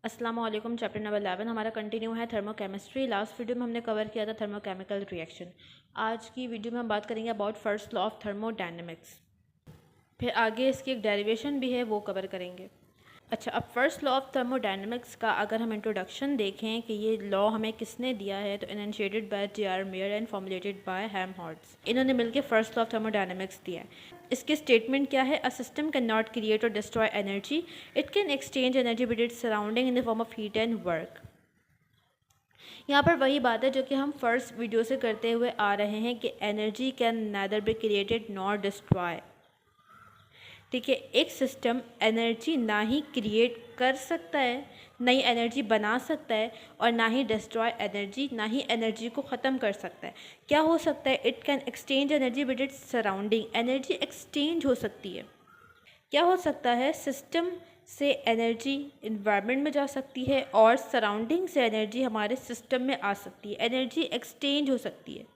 अस्सलामु अलैकुम। Chapter number 11 हमारा कंटिन्यू है थर्मोकेमिस्ट्री। लास्ट वीडियो में हमने कवर किया था थर्मोकेमिकल रिएक्शन। आज की वीडियो में हम बात करेंगे about first law of thermodynamics. फिर आगे इसकी एक डेरिवेशन भी है, वो कवर करेंगे। अच्छा, अब फर्स्ट लॉ ऑफ थर्मोडायनेमिक्स का अगर हम इंट्रोडक्शन देखें कि ये लॉ हमें किसने दिया है, तो initiated by J.R. Mayor and formulated bye Helmholtz. इन्होंने मिलकर फर्स्ट लॉ ऑफ थर्मोडायनेमिक्स दिया है। इसकी स्टेटमेंट क्या है? A system cannot create और destroy energy, it can exchange energy with its surrounding in the form of heat and work. यहाँ पर वही बात है जो कि हम फर्स्ट वीडियो से करते हुए आ रहे हैं कि energy can neither be created nor destroy. ठीक है, एक सिस्टम एनर्जी ना ही क्रिएट कर सकता है, नई एनर्जी बना सकता है, और ना ही डिस्ट्रॉय एनर्जी, ना ही एनर्जी को ख़त्म कर सकता है। क्या हो सकता है? It can exchange energy with its surrounding. Energy exchange हो सकती है। क्या हो सकता है? सिस्टम से एनर्जी इन्वायरमेंट में जा सकती है और सराउंडिंग से एनर्जी हमारे सिस्टम में आ सकती है। एनर्जी एक्सचेंज हो सकती है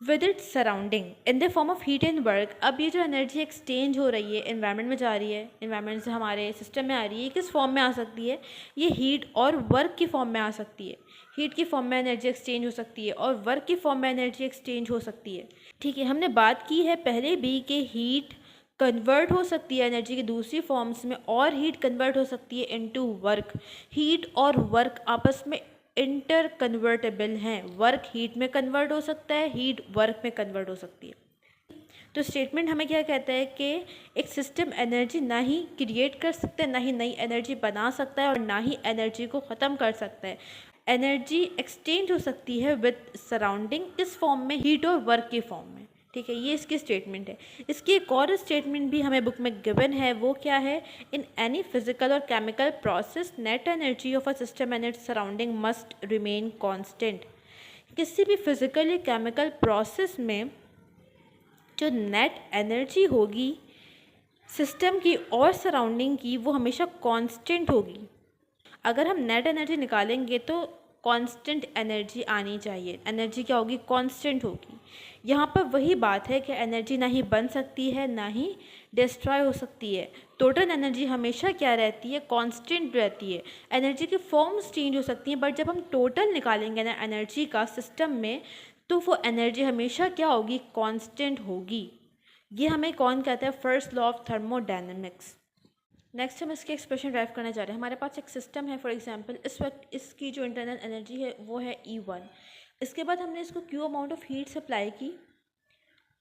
with its surrounding in the form of heat and work. अब ये जो एनर्जी एक्सचेंज हो रही है, इन्वायरमेंट में जा रही है, इन्वायरमेंट से हमारे सिस्टम में आ रही है, किस फॉर्म में आ सकती है? ये हीट और वर्क की फॉर्म में आ सकती है। हीट की फॉर्म में एनर्जी एक्सचेंज हो सकती है और वर्क की फॉर्म में एनर्जी एक्सचेंज हो सकती है। ठीक है, हमने बात की है पहले भी कि हीट कन्वर्ट हो सकती है एनर्जी की दूसरी फॉर्म्स में, और हीट कन्वर्ट हो सकती है इनटू वर्क। हीट और वर्क आपस में इंटर कन्वर्टेबल हैं। वर्क हीट में कन्वर्ट हो सकता है, हीट वर्क में कन्वर्ट हो सकती है। तो स्टेटमेंट हमें क्या कहता है कि एक सिस्टम एनर्जी ना ही क्रिएट कर सकता है, ना ही नई एनर्जी बना सकता है, और ना ही एनर्जी को ख़त्म कर सकता है। एनर्जी एक्सचेंज हो सकती है विद सराउंडिंग, किस फॉर्म में? हीट और वर्क की फॉर्म में। ठीक है, ये इसकी स्टेटमेंट है। इसकी एक और स्टेटमेंट भी हमें बुक में गिवन है, वो क्या है? इन एनी फिजिकल और chemical process net energy of a system and its surrounding must remain constant. किसी भी फिजिकल या केमिकल प्रोसेस में जो नेट एनर्जी होगी सिस्टम की और सराउंडिंग की, वो हमेशा कांस्टेंट होगी। अगर हम नेट एनर्जी निकालेंगे तो कांस्टेंट एनर्जी आनी चाहिए। एनर्जी क्या होगी? कांस्टेंट होगी। यहाँ पर वही बात है कि एनर्जी ना ही बन सकती है, ना ही डिस्ट्रॉय हो सकती है। टोटल एनर्जी हमेशा क्या रहती है? कांस्टेंट रहती है। एनर्जी की फॉर्म्स चेंज हो सकती हैं, बट जब हम टोटल निकालेंगे ना एनर्जी का सिस्टम में, तो वो एनर्जी हमेशा क्या होगी? कांस्टेंट होगी। ये हमें कौन कहता है? First law of thermodynamics. Next हम इसके एक्सप्रेशन ड्राइव करने जा रहे हैं। हमारे पास एक सिस्टम है, फॉर एग्जांपल इस वक्त इसकी जो इंटरनल एनर्जी है वो है E1। इसके बाद हमने इसको Q amount of heat supply की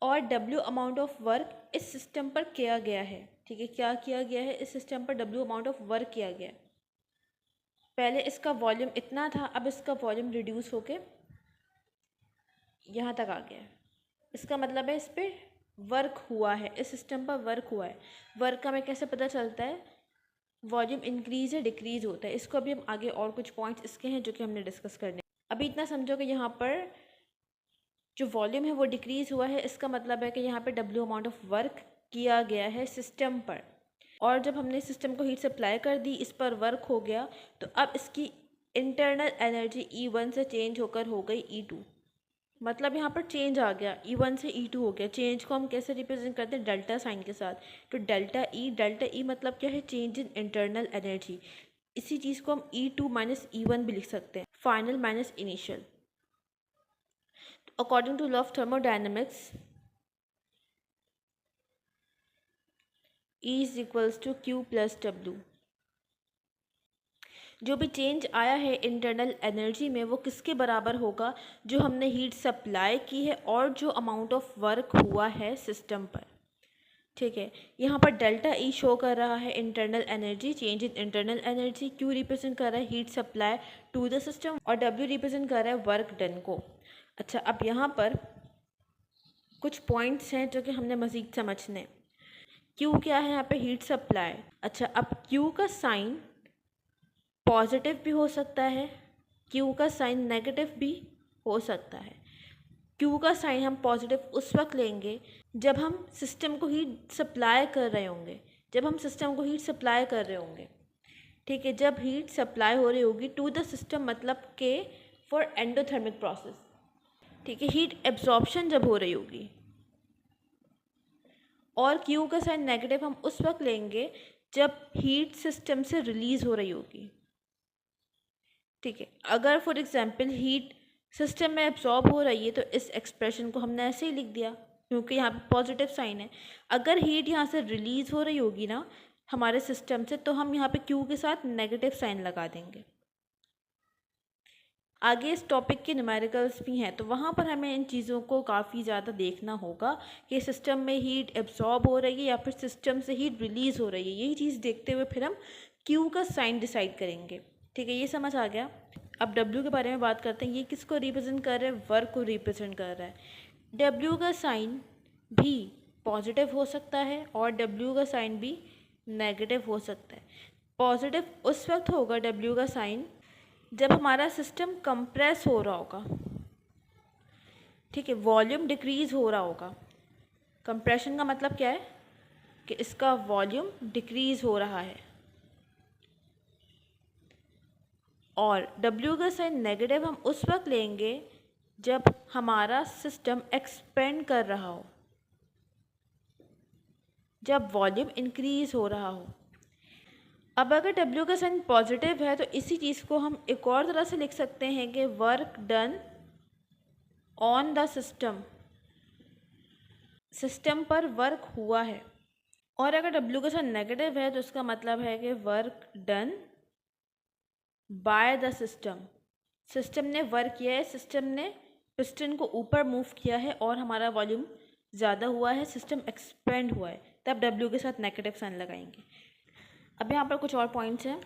और W अमाउंट ऑफ वर्क इस सिस्टम पर किया गया है। ठीक है, क्या किया गया है? इस सिस्टम पर W अमाउंट ऑफ वर्क किया गया है। पहले इसका वॉल्यूम इतना था, अब इसका वॉल्यूम रिड्यूस होके यहाँ तक आ गया है। इसका मतलब है इस पर वर्क हुआ है, इस सिस्टम पर वर्क हुआ है। वर्क का हमें कैसे पता चलता है? वॉल्यूम इंक्रीज या डिक्रीज होता है। इसको अभी हम आगे और कुछ पॉइंट्स इसके हैं जो कि हमने डिस्कस करने। अभी इतना समझो कि यहाँ पर जो वॉल्यूम है वो डिक्रीज हुआ है। इसका मतलब है कि यहाँ पर W अमाउंट ऑफ वर्क किया गया है सिस्टम पर, और जब हमने सिस्टम को हीट सप्लाई कर दी, इस पर वर्क हो गया, तो अब इसकी इंटरनल एनर्जी E1 से चेंज होकर हो गई E2। मतलब यहाँ पर चेंज आ गया, E1 से E2 हो गया। चेंज को हम कैसे रिप्रेजेंट करते हैं? डेल्टा साइन के साथ। तो डेल्टा ई मतलब क्या है? Change in internal energy. इसी चीज़ को हम E2 माइनस E1 भी लिख सकते हैं, final minus initial. According to law of thermodynamics, E is equals to Q plus W। जो भी चेंज आया है इंटरनल एनर्जी में, वो किसके बराबर होगा? जो हमने हीट सप्लाई की है और जो अमाउंट ऑफ वर्क हुआ है सिस्टम पर। ठीक है, यहाँ पर डेल्टा ई शो कर रहा है internal energy, change in internal energy. Q represent कर रहा है heat supply to the system, और डब्ल्यू रिप्रेजेंट कर रहा है वर्क डन को। अच्छा, अब यहाँ पर कुछ पॉइंट्स हैं जो कि हमने मज़ीद समझने। क्यू क्या है? यहाँ पे हीट सप्लाई। अच्छा, अब क्यू का साइन पॉजिटिव भी हो सकता है, क्यू का साइन नेगेटिव भी हो सकता है। क्यू का साइन हम पॉजिटिव उस वक्त लेंगे जब हम सिस्टम को हीट सप्लाई कर रहे होंगे, जब हम सिस्टम को हीट सप्लाई कर रहे होंगे। ठीक है, जब हीट सप्लाई हो रही होगी टू द सिस्टम, मतलब के फॉर एंडोथर्मिक प्रोसेस। ठीक है, हीट एब्जॉर्प्शन जब हो रही होगी। और क्यू का साइन नेगेटिव हम उस वक्त लेंगे जब हीट सिस्टम से रिलीज़ हो रही होगी। ठीक है। अगर फॉर एग्जांपल हीट सिस्टम में एब्जॉर्ब हो रही है तो इस एक्सप्रेशन को हमने ऐसे ही लिख दिया क्योंकि यहाँ पे पॉजिटिव साइन है। अगर हीट यहाँ से रिलीज़ हो रही होगी ना हमारे सिस्टम से तो हम यहाँ पे क्यू के साथ नेगेटिव साइन लगा देंगे। आगे इस टॉपिक के न्यूमेरिकल्स भी हैं तो वहाँ पर हमें इन चीज़ों को काफ़ी ज़्यादा देखना होगा कि सिस्टम में हीट एब्जॉर्ब हो रही है या फिर सिस्टम से हीट रिलीज़ हो रही है। यही चीज़ देखते हुए फिर हम क्यू का साइन डिसाइड करेंगे। ठीक है, ये समझ आ गया। अब डब्ल्यू के बारे में बात करते हैं। ये किसको रिप्रेजेंट कर रहा है? वर्क को रिप्रेजेंट कर रहा है। डब्ल्यू का साइन भी पॉजिटिव हो सकता है और डब्ल्यू का साइन भी नेगेटिव हो सकता है। पॉजिटिव उस वक्त होगा डब्ल्यू का साइन जब हमारा सिस्टम कंप्रेस हो रहा होगा। ठीक है, वॉल्यूम डिक्रीज़ हो रहा होगा। कंप्रेशन का मतलब क्या है कि इसका वॉल्यूम डिक्रीज़ हो रहा है। और डब्ल्यू का साइन नेगेटिव हम उस वक्त लेंगे जब हमारा सिस्टम एक्सपेंड कर रहा हो, जब वॉल्यूम इंक्रीज़ हो रहा हो। अब अगर डब्ल्यू का साइन पॉजिटिव है तो इसी चीज़ को हम एक और तरह से लिख सकते हैं कि work done on the system, system पर वर्क हुआ है। और अगर डब्ल्यू का साइन नेगेटिव है तो इसका मतलब है कि work done by the system, system ने वर्क किया है, सिस्टम ने पिस्टन को ऊपर मूव किया है और हमारा वॉल्यूम ज़्यादा हुआ है, सिस्टम एक्सपेंड हुआ है, तब डब्ल्यू के साथ नेगेटिव साइन लगाएंगे। अब यहाँ पर कुछ और पॉइंट्स हैं।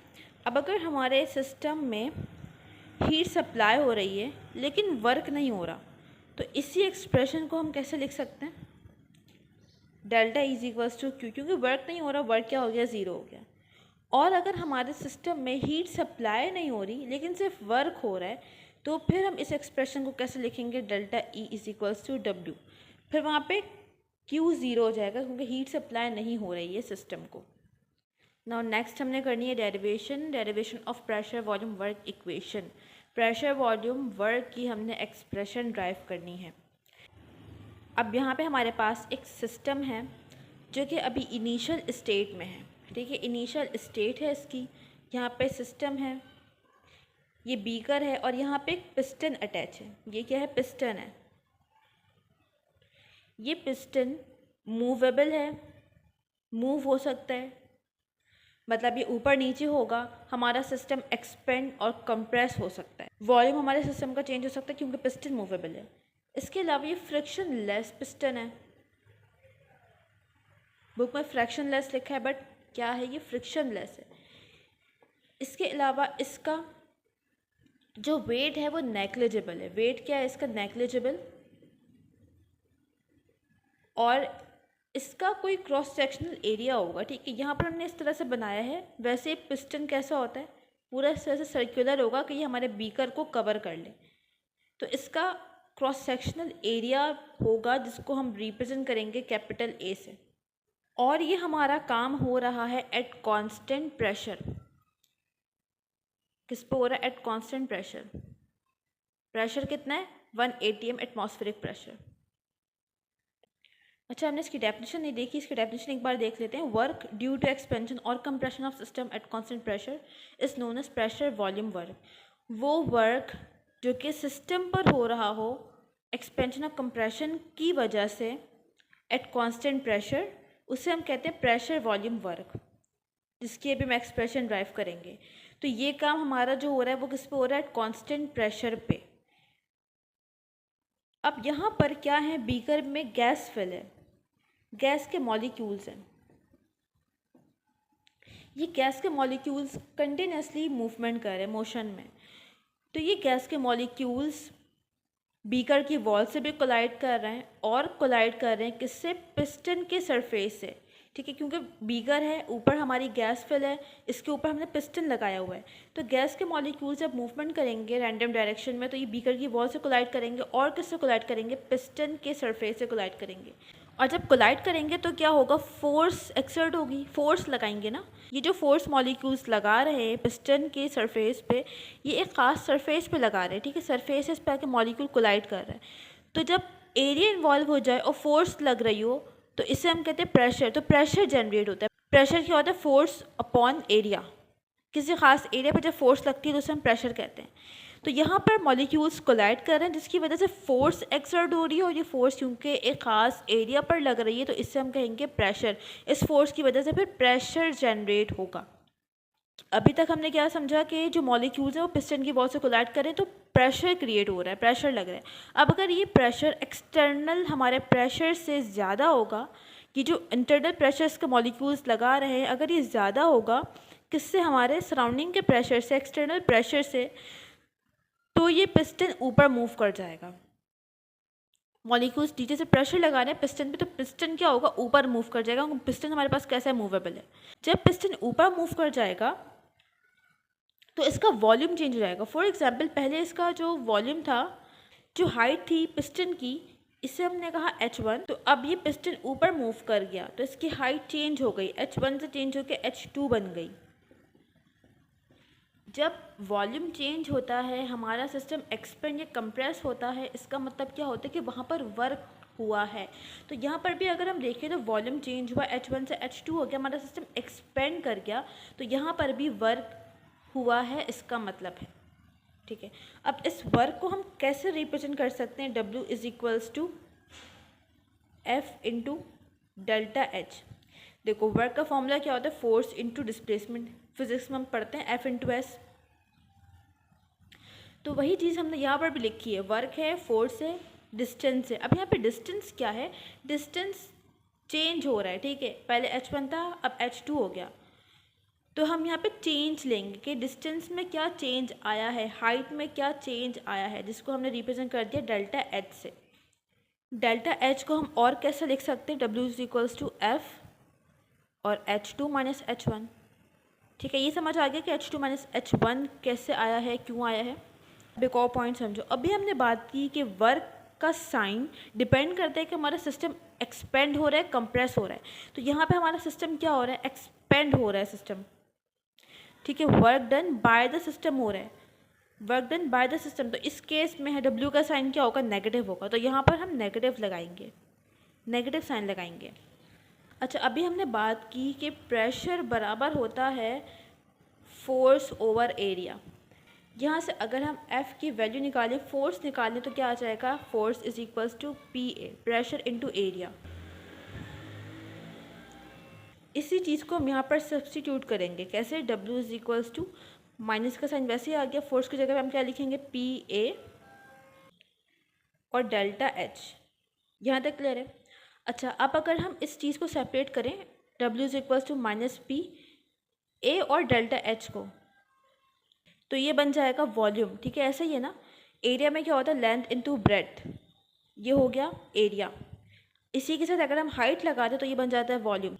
अब अगर हमारे सिस्टम में हीट सप्लाई हो रही है लेकिन वर्क नहीं हो रहा तो इसी एक्सप्रेशन को हम कैसे लिख सकते हैं? Delta is equals to Q, क्योंकि वर्क नहीं हो रहा, वर्क क्या हो गया? ज़ीरो हो गया। और अगर हमारे सिस्टम में हीट सप्लाई नहीं हो रही लेकिन सिर्फ वर्क हो रहा है तो फिर हम इस एक्सप्रेशन को कैसे लिखेंगे? Delta E is equals to W. फिर वहाँ पे क्यू ज़ीरो हो जाएगा क्योंकि हीट सप्लाई नहीं हो रही है सिस्टम को। नाउ नेक्स्ट हमने करनी है derivation of pressure volume work equation. Pressure volume work की हमने एक्सप्रेशन ड्राइव करनी है। अब यहाँ पे हमारे पास एक सिस्टम है जो कि अभी इनिशियल स्टेट में है। ठीक है, इनिशियल स्टेट है इसकी। यहाँ पे सिस्टम है, ये बीकर है और यहाँ पे एक पिस्टन अटैच है। ये क्या है? पिस्टन है। ये पिस्टन मूवेबल है, मूव हो सकता है, मतलब ये ऊपर नीचे होगा। हमारा सिस्टम एक्सपेंड और कंप्रेस हो सकता है। वॉल्यूम हमारे सिस्टम का चेंज हो सकता है क्योंकि पिस्टन मूवेबल है। इसके अलावा ये फ्रिक्शन लेस पिस्टन है। बुक में फ्रैक्शन लेस लिखा है बट क्या है? ये फ्रिक्शन लेस है। इसके अलावा इसका जो वेट है वो नेग्लिजिबल है। वेट क्या है इसका? नेग्लिजिबल। और इसका कोई क्रॉस सेक्शनल एरिया होगा। ठीक है, यहाँ पर हमने इस तरह से बनाया है, वैसे पिस्टन कैसा होता है? पूरा इस तरह से सर्कुलर होगा कि ये हमारे बीकर को कवर कर ले। तो इसका क्रॉस सेक्शनल एरिया होगा जिसको हम रिप्रेजेंट करेंगे कैपिटल ए से। और ये हमारा काम हो रहा है एट कांस्टेंट प्रेशर। किस पे हो रहा है? Eight constant pressure. प्रेशर कितना है? 1 atm एटमॉस्फेरिक प्रेशर। अच्छा, हमने इसकी डेफिनेशन नहीं देखी, इसकी डेफिनेशन एक बार देख लेते हैं। वर्क ड्यू टू एक्सपेंशन और compression of system at constant pressure is known as pressure volume work. वो वर्क जो कि सिस्टम पर हो रहा हो एक्सपेंशन और कंप्रेशन की वजह से एट कांस्टेंट प्रेशर, उसे हम कहते हैं प्रेशर वॉल्यूम वर्क, जिसकी अभी हम एक्सप्रेशन ड्राइव करेंगे। तो ये काम हमारा जो हो रहा है वो किस पे हो रहा है? एट कांस्टेंट प्रेशर पे। अब यहाँ पर क्या है? बीकर में गैस फिल है, गैस के मॉलिक्यूल्स हैं। ये गैस के मॉलिक्यूल्स कंटिन्यूसली मूवमेंट कर रहे हैं, मोशन में। तो ये गैस के मॉलिक्यूल्स बीकर की वॉल से भी कोलाइड कर रहे हैं और कोलाइड कर रहे हैं किससे? पिस्टन के सरफेस से। ठीक है, क्योंकि बीकर है, ऊपर हमारी गैस फिल है, इसके ऊपर हमने पिस्टन लगाया हुआ है। तो गैस के मॉलिक्यूल जब मूवमेंट करेंगे रैंडम डायरेक्शन में तो ये बीकर की वॉल से कोलाइड करेंगे और किससे कोलाइड करेंगे? पिस्टन के सरफेस से कोलाइड करेंगे। और जब कोलाइड करेंगे तो क्या होगा? फोर्स एक्सर्ट होगी, फोर्स लगाएंगे ना। ये जो फोर्स मॉलिक्यूल्स लगा रहे हैं पिस्टन के सरफेस पे, ये एक ख़ास सरफेस पे लगा रहे हैं। ठीक है, सरफेसेस पे आके मॉलिक्यूल कोलाइड कर रहा है। तो जब एरिया इन्वॉल्व हो जाए और फोर्स लग रही हो तो इसे हम कहते हैं प्रेशर। तो प्रेशर जनरेट होता है। प्रेशर क्या होता है? Force upon area. किसी ख़ास एरिया पर जब फोर्स लगती है तो उसे हम प्रेशर कहते हैं। तो यहाँ पर मॉलिक्यूल्स कोलाइड कर रहे हैं जिसकी वजह से फोर्स एक्सर्ट हो रही है, और ये फोर्स क्योंकि एक ख़ास एरिया पर लग रही है तो इससे हम कहेंगे प्रेशर। इस फोर्स की वजह से फिर प्रेशर जनरेट होगा। अभी तक हमने क्या समझा कि जो मॉलिक्यूल्स हैं वो पिस्टन की वॉल से कोलाइड करें तो प्रेशर क्रिएट हो रहा है, प्रेशर लग रहा है। अब अगर ये प्रेशर एक्सटर्नल हमारे प्रेशर से ज़्यादा होगा, कि जो इंटरनल प्रेशर इसके मॉलिक्यूल्स लगा रहे हैं अगर ये ज़्यादा होगा किससे, हमारे सराउंडिंग के प्रेशर से, एक्सटर्नल प्रेशर से, तो ये पिस्टन ऊपर मूव कर जाएगा। मॉलिक्यूल्स नीचे से प्रेशर लगा रहे हैं पिस्टन पे, तो पिस्टन क्या होगा, ऊपर मूव कर जाएगा। पिस्टन हमारे पास कैसा है, मूवेबल है। जब पिस्टन ऊपर मूव कर जाएगा तो इसका वॉल्यूम चेंज हो जाएगा। फॉर एग्जांपल पहले इसका जो वॉल्यूम था, जो हाइट थी पिस्टन की, इसे हमने कहा h1, तो अब ये पिस्टन ऊपर मूव कर गया तो इसकी हाइट चेंज हो गई, h1 से चेंज होकर h2 बन गई। जब वॉल्यूम चेंज होता है, हमारा सिस्टम एक्सपेंड या कंप्रेस होता है, इसका मतलब क्या होता है कि वहाँ पर वर्क हुआ है। तो यहाँ पर भी अगर हम देखें तो वॉल्यूम चेंज हुआ, h1 से h2 हो गया, हमारा सिस्टम एक्सपेंड कर गया, तो यहाँ पर भी वर्क हुआ है, इसका मतलब है। ठीक है, अब इस वर्क को हम कैसे रिप्रेजेंट कर सकते हैं, W is equals to F into delta H। देखो वर्क का फॉर्मूला क्या होता है, फोर्स इंटू डिस्प्लेसमेंट, फिजिक्स में हम पढ़ते हैं F इंटू S। तो वही चीज़ हमने यहाँ पर भी लिखी है, वर्क है, फोर्स है, डिस्टेंस है। अब यहाँ पे डिस्टेंस क्या है, डिस्टेंस चेंज हो रहा है। ठीक है, पहले h1 था, अब h2 हो गया, तो हम यहाँ पे चेंज लेंगे कि डिस्टेंस में क्या चेंज आया है, हाइट में क्या चेंज आया है, जिसको हमने रिप्रेजेंट कर दिया डेल्टा H से। डेल्टा H को हम और कैसे लिख सकते हैं, W is equals to F और H2 माइनस H1। ठीक है, ये समझ आ गया कि H2 माइनस H1 कैसे आया है, क्यों आया है। अब एक और पॉइंट समझो, अभी हमने बात की कि वर्क का साइन डिपेंड करता है कि हमारा सिस्टम एक्सपेंड हो रहा है, कंप्रेस हो रहा है। तो यहाँ पे हमारा सिस्टम क्या हो रहा है, एक्सपेंड हो रहा है सिस्टम। ठीक है, work done by the system हो रहा है, work done by the system. तो इस केस में है W का साइन क्या होगा, नेगेटिव होगा, तो यहाँ पर हम नेगेटिव लगाएंगे, नेगेटिव साइन लगाएंगे। अच्छा, अभी हमने बात की कि प्रेशर बराबर होता है फोर्स ओवर एरिया। यहाँ से अगर हम F की वैल्यू निकालें, फोर्स निकालें, तो क्या आ जाएगा, force is equals to PA, pressure into area. इसी चीज़ को हम यहाँ पर सब्स्टिट्यूट करेंगे, कैसे, W is equals to, minus का साइन वैसे ही आ गया, फोर्स की जगह पे हम क्या लिखेंगे, PA और डेल्टा H। यहाँ तक क्लियर है। अच्छा, अब अगर हम इस चीज़ को सेपरेट करें, W is equals to minus PA और डेल्टा H को, तो ये बन जाएगा वॉल्यूम। ठीक है, ऐसा ही है ना, एरिया में क्या होता है, लेंथ इनटू ब्रेड्थ, ये हो गया एरिया। इसी के साथ अगर हम हाइट लगा दें तो ये बन जाता है वॉल्यूम,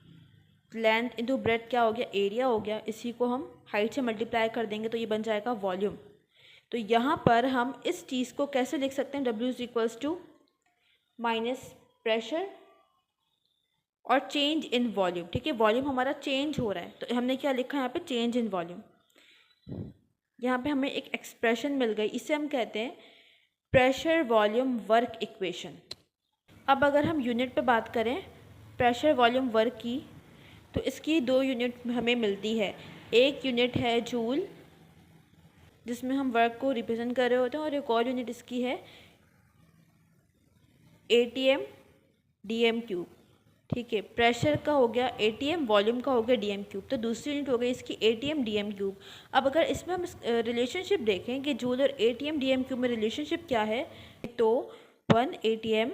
लेंथ इंटू ब्रेड्थ क्या हो गया, एरिया हो गया। इसी को हम हाइट से मल्टीप्लाई कर देंगे तो ये बन जाएगा वॉल्यूम। तो यहाँ पर हम इस चीज़ को कैसे लिख सकते हैं, W is equals to minus pressure और चेंज इन वॉल्यूम। ठीक है, वॉल्यूम हमारा चेंज हो रहा है, तो हमने क्या लिखा है यहाँ पे, चेंज इन वॉल्यूम। यहाँ पे हमें एक एक्सप्रेशन मिल गई, इसे हम कहते हैं प्रेशर वॉल्यूम वर्क इक्वेशन। अब अगर हम यूनिट पे बात करें प्रेशर वॉल्यूम वर्क की, तो इसकी दो यूनिट हमें मिलती है। एक यूनिट है जूल, जिसमें हम वर्क को रिप्रेजेंट कर रहे होते हैं, और एक और यूनिट इसकी है ATM DM क्यूब। ठीक है, प्रेशर का हो गया ATM, वॉल्यूम का हो गया DM क्यूब, तो दूसरी यूनिट हो गई इसकी ATM DM क्यूब। अब अगर इसमें हम रिलेशनशिप देखें कि जूल और ATM DM क्यूब में रिलेशनशिप क्या है, तो 1 ATM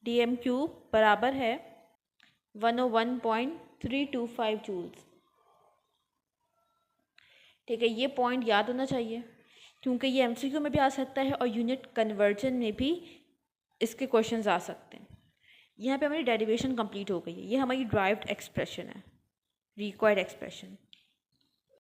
DM क्यूब बराबर है 101.325 जूल्स। ठीक है, ये पॉइंट याद होना चाहिए क्योंकि ये MCQ में भी आ सकता है और यूनिट कन्वर्जन में भी इसके क्वेश्चंस आ सकते हैं। यहाँ पे हमारी डेरिवेशन कंप्लीट हो गई है, ये हमारी ड्राइव्ड एक्सप्रेशन है, रिक्वायर्ड एक्सप्रेशन।